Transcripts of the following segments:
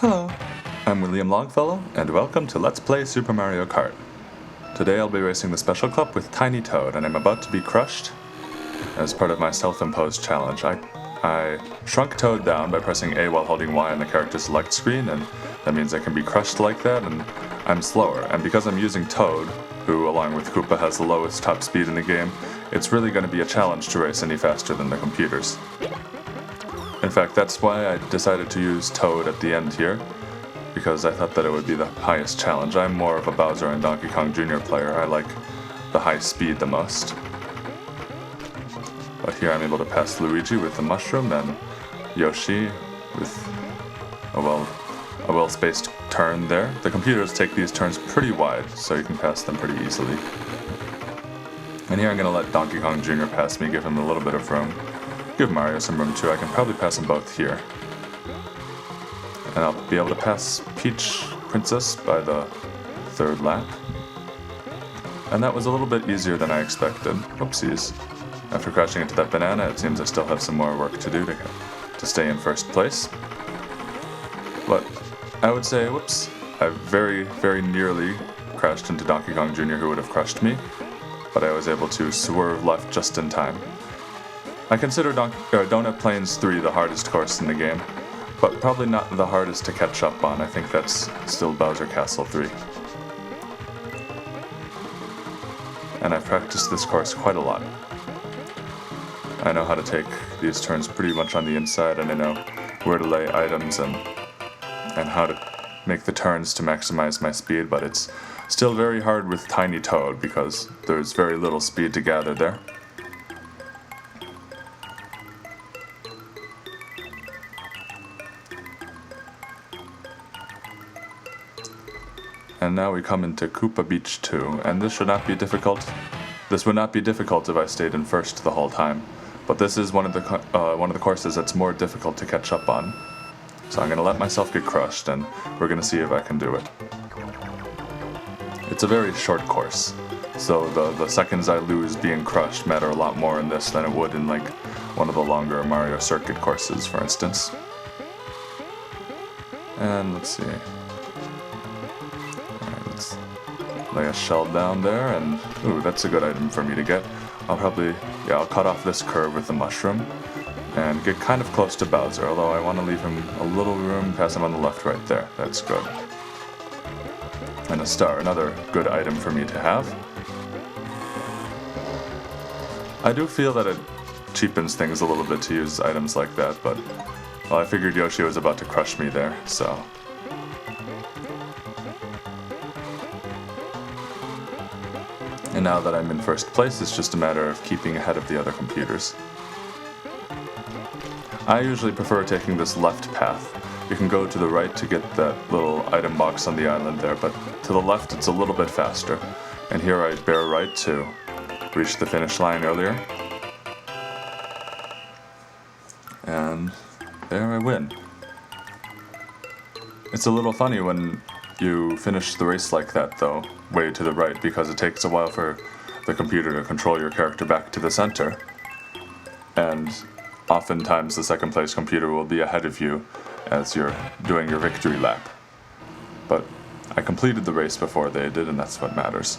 Hello, I'm William Longfellow, and welcome to Let's Play Super Mario Kart. Today I'll be racing the Special Cup with Tiny Toad, and I'm about to be crushed as part of my self-imposed challenge. I shrunk Toad down by pressing A while holding Y on the character select screen, and that means I can be crushed like that, and I'm slower. And because I'm using Toad, who along with Koopa has the lowest top speed in the game, it's really going to be a challenge to race any faster than the computers. In fact, that's why I decided to use Toad at the end here, because I thought that it would be the highest challenge. I'm more of a Bowser and Donkey Kong Jr. player. I like the high speed the most. But here I'm able to pass Luigi with the mushroom and Yoshi with a well-spaced turn there. The computers take these turns pretty wide, so you can pass them pretty easily. And here I'm going to let Donkey Kong Jr. pass me, give him a little bit of room. Give Mario some room too. I can probably pass them both here. And I'll be able to pass Peach Princess by the third lap. And that was a little bit easier than I expected. Whoopsies. After crashing into that banana, it seems I still have some more work to do to stay in first place. But I would say, whoops, I very, very nearly crashed into Donkey Kong Jr. who would have crushed me, but I was able to swerve left just in time. I consider Donut Plains 3 the hardest course in the game, but probably not the hardest to catch up on. I think that's still Bowser Castle 3. And I've practiced this course quite a lot. I know how to take these turns pretty much on the inside, and I know where to lay items and how to make the turns to maximize my speed, but it's still very hard with Tiny Toad because there's very little speed to gather there. And now we come into Koopa Beach 2, and this should not be difficult. This would not be difficult if I stayed in first the whole time, but this is one of the courses that's more difficult to catch up on. So I'm going to let myself get crushed, and we're going to see if I can do it. It's a very short course, so the seconds I lose being crushed matter a lot more in this than it would in like one of the longer Mario Circuit courses, for instance. And let's see. Lay a shell down there, and ooh, that's a good item for me to get. I'll cut off this curve with the mushroom and get kind of close to Bowser, although I want to leave him a little room, pass him on the left right there. That's good. And a star, another good item for me to have. I do feel that it cheapens things a little bit to use items like that, but well, I figured Yoshi was about to crush me there, so. And now that I'm in first place, it's just a matter of keeping ahead of the other computers. I usually prefer taking this left path. You can go to the right to get that little item box on the island there, but to the left it's a little bit faster. And here I bear right to reach the finish line earlier. And there I win. It's a little funny when you finish the race like that, though, way to the right, because it takes a while for the computer to control your character back to the center. And oftentimes the second place computer will be ahead of you as you're doing your victory lap. But I completed the race before they did, and that's what matters.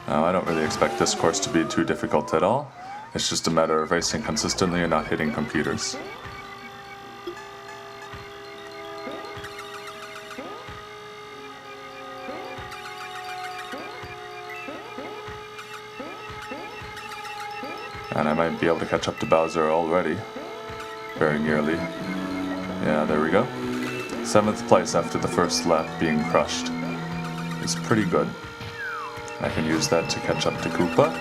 Now, I don't really expect this course to be too difficult at all. It's just a matter of racing consistently and not hitting computers. And I might be able to catch up to Bowser already. Very nearly. Yeah, there we go. 7th place after the first lap being crushed. It's pretty good. I can use that to catch up to Koopa.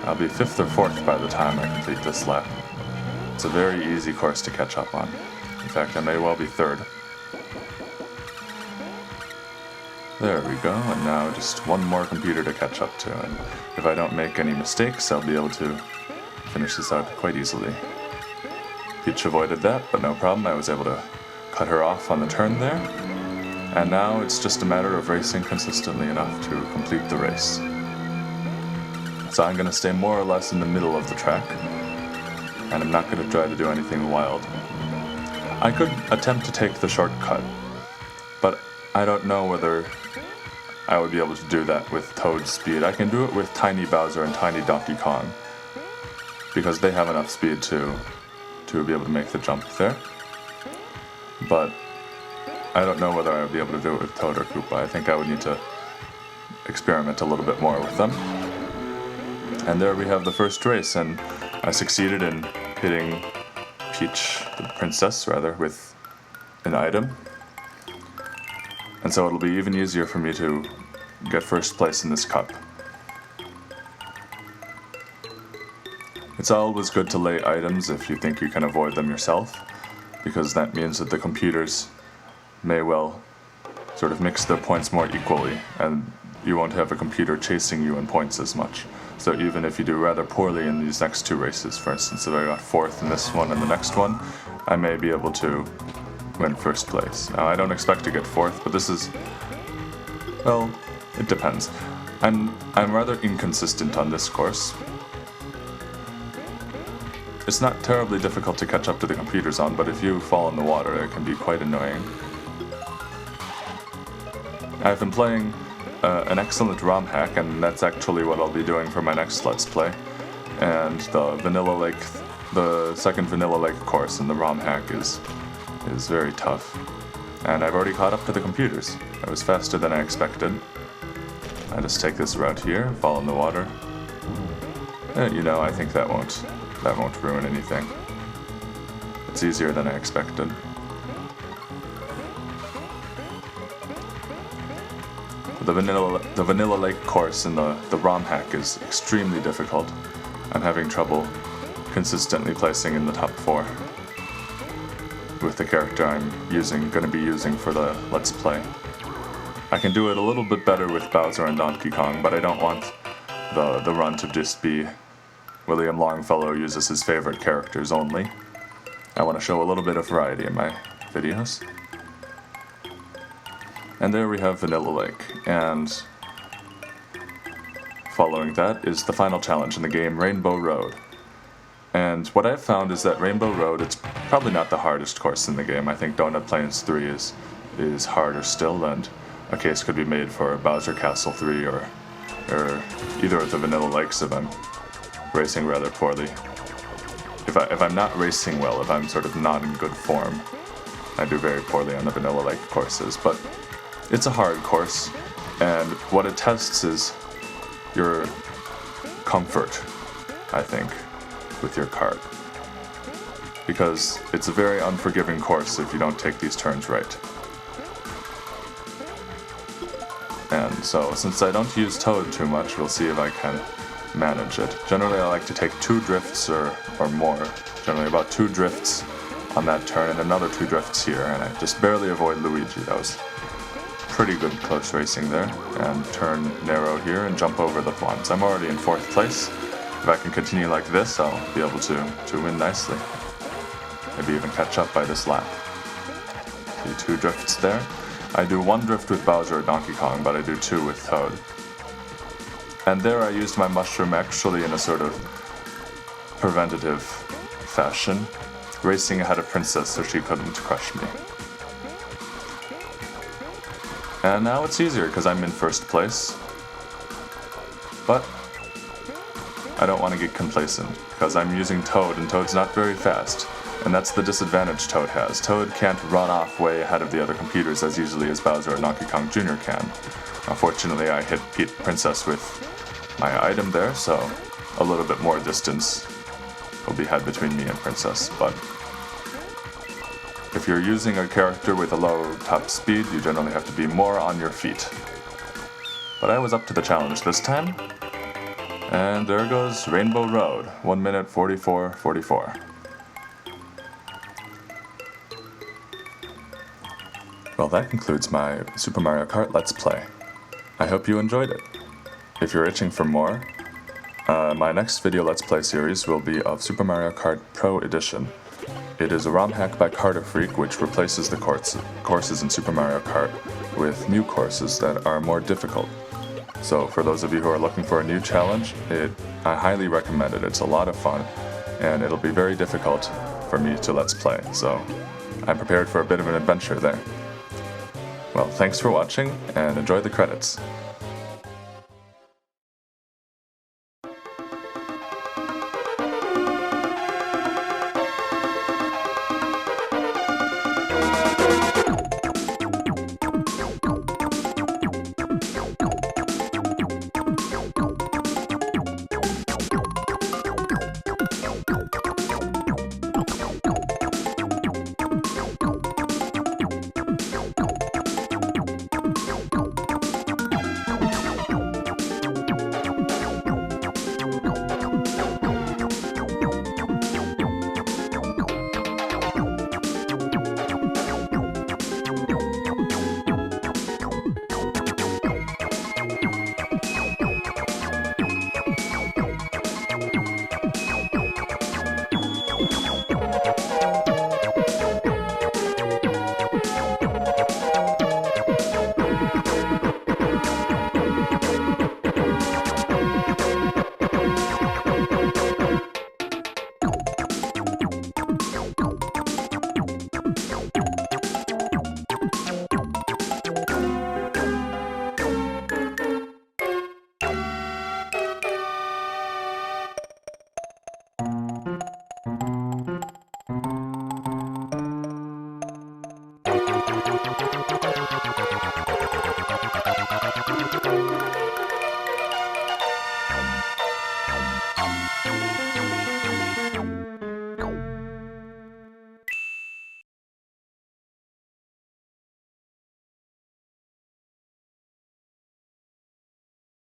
I'll be 5th or 4th by the time I complete this lap. It's a very easy course to catch up on. In fact, I may well be 3rd. There we go, and now just one more computer to catch up to, and if I don't make any mistakes, I'll be able to finish this out quite easily. Peach avoided that, but no problem, I was able to cut her off on the turn there, and now it's just a matter of racing consistently enough to complete the race. So I'm going to stay more or less in the middle of the track, and I'm not going to try to do anything wild. I could attempt to take the shortcut, but I don't know whether I would be able to do that with Toad's speed. I can do it with Tiny Bowser and Tiny Donkey Kong, because they have enough speed to be able to make the jump there. But I don't know whether I would be able to do it with Toad or Koopa. I think I would need to experiment a little bit more with them. And there we have the first race, and I succeeded in hitting Peach, the princess rather, with an item. And so it'll be even easier for me to get first place in this cup. It's always good to lay items if you think you can avoid them yourself, because that means that the computers may well sort of mix their points more equally, and you won't have a computer chasing you in points as much. So even if you do rather poorly in these next two races, for instance, if I got fourth in this one and the next one, I may be able to win first place. Now, I don't expect to get fourth, but this is, well, it depends. I'm rather inconsistent on this course. It's not terribly difficult to catch up to the computers on, but if you fall in the water, it can be quite annoying. I've been playing an excellent ROM-hack, and that's actually what I'll be doing for my next Let's Play. And the second Vanilla Lake course in the ROM-hack is very tough. And I've already caught up to the computers. I was faster than I expected. I just take this route here, fall in the water. You know, I think that won't ruin anything. It's easier than I expected. The Vanilla Lake course in the ROM-hack is extremely difficult. I'm having trouble consistently placing in the top 4 with the character I'm going to be using for the Let's Play. I can do it a little bit better with Bowser and Donkey Kong, but I don't want the run to just be William Longfellow uses his favorite characters only. I want to show a little bit of variety in my videos. And there we have Vanilla Lake, and following that is the final challenge in the game, Rainbow Road. And what I've found is that Rainbow Road, it's probably not the hardest course in the game. I think Donut Plains 3 is harder still, and a case could be made for Bowser Castle 3 or either of the Vanilla Lakes if I'm racing rather poorly. If I'm not racing well, if I'm sort of not in good form, I do very poorly on the Vanilla Lake courses. But it's a hard course, and what it tests is your comfort, I think, with your kart. Because it's a very unforgiving course if you don't take these turns right. And so, since I don't use Toad too much, we'll see if I can manage it. Generally, I like to take 2 drifts or more. Generally about 2 drifts on that turn and another 2 drifts here, and I just barely avoid Luigi. That was pretty good close racing there. And turn narrow here and jump over the ones. I'm already in 4th place. If I can continue like this, I'll be able to win nicely. Maybe even catch up by this lap. See 2 drifts there. I do 1 drift with Bowser or Donkey Kong, but I do 2 with Toad. And there I used my mushroom actually in a sort of preventative fashion, racing ahead of Princess so she couldn't crush me. And now it's easier because I'm in 1st place. But I don't want to get complacent because I'm using Toad and Toad's not very fast. And that's the disadvantage Toad has. Toad can't run off way ahead of the other computers as easily as Bowser or Donkey Kong Jr. can. Unfortunately, I hit Princess with my item there, so a little bit more distance will be had between me and Princess. But if you're using a character with a low top speed, you generally have to be more on your feet. But I was up to the challenge this time. And there goes Rainbow Road, 1 minute 44:44. Well, that concludes my Super Mario Kart Let's Play. I hope you enjoyed it. If you're itching for more, my next video Let's Play series will be of Super Mario Kart Pro Edition. It is a ROM hack by Karterfreak which replaces the courses in Super Mario Kart with new courses that are more difficult. So for those of you who are looking for a new challenge, I highly recommend it. It's a lot of fun, and it'll be very difficult for me to Let's Play, so I'm prepared for a bit of an adventure there. Well, thanks for watching, and enjoy the credits.